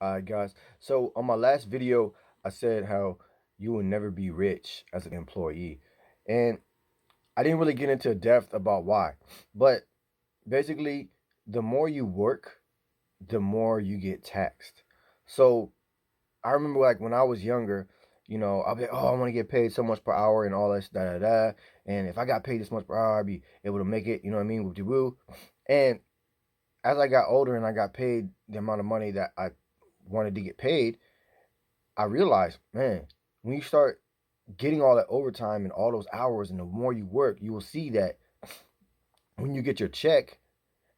Alright, guys. So on my last video, I said how you will never be rich as an employee. And I didn't really get into depth about why. But basically, the more you work, the more you get taxed. So I remember like when I was younger, I'll be like, oh, I want to get paid so much per hour and all this, da da da. And if I got paid this much per hour, I'd be able to make it, you know what I mean, with the woo. And as I got older and I got paid the amount of money that I wanted to get paid, I realized, man, when you start getting all that overtime and all those hours, and the more you work, you will see that when you get your check,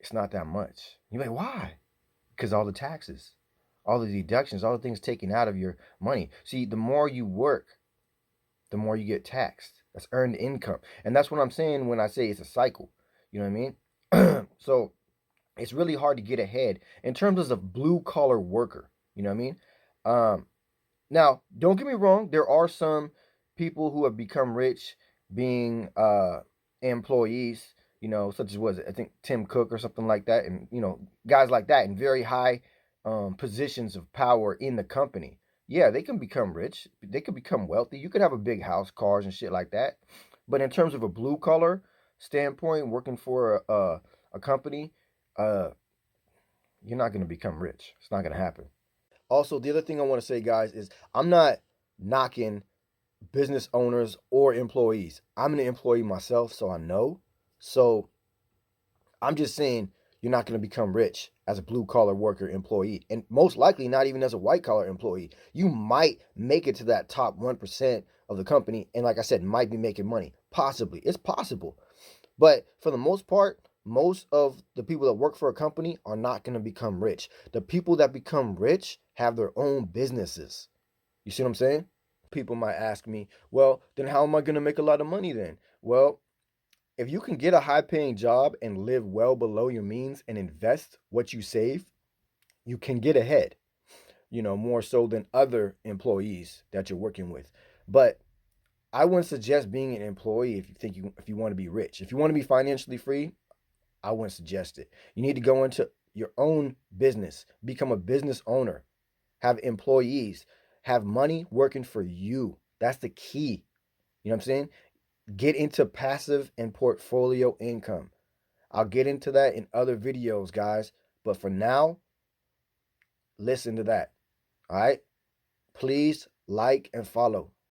it's not that much. You're like, why? Because all the taxes, all the deductions, all the things taken out of your money. See, the more you work, the more you get taxed. That's earned income. And that's what I'm saying when I say it's a cycle. You know what I mean? So it's really hard to get ahead in terms of a blue collar worker. You know what I mean? Um, Now, don't get me wrong, there are some people who have become rich being employees, such as was it, I think Tim Cook or something like that, and guys like that in very high positions of power in the company. Yeah, they can become rich, they could become wealthy. You could have a big house, cars, and shit like that. But in terms of a blue collar standpoint, working for a company, uh, you're not going to become rich. It's not going to happen. Also, the other thing I want to say, guys, is I'm not knocking business owners or employees. I'm an employee myself, so I know. So I'm just saying you're not going to become rich as a blue collar worker employee, and most likely not even as a white collar employee. You might make it to that top 1% of the company, and like I said, might be making money. Possibly. It's possible. But for the most part, most of the people that work for a company are not going to become rich. The people that become rich have their own businesses. You see what I'm saying? People might ask me, well, then how am I going to make a lot of money then? Well, if you can get a high paying job and live well below your means and invest what you save, you can get ahead, more so than other employees that you're working with. But I wouldn't suggest being an employee if you want to be rich. If you want to be financially free, I wouldn't suggest it. You need to go into your own business, become a business owner, have employees, have money working for you. That's the key. You know what I'm saying? Get into passive and portfolio income. I'll get into that in other videos, guys. But for now, listen to that. All right? Please like and follow.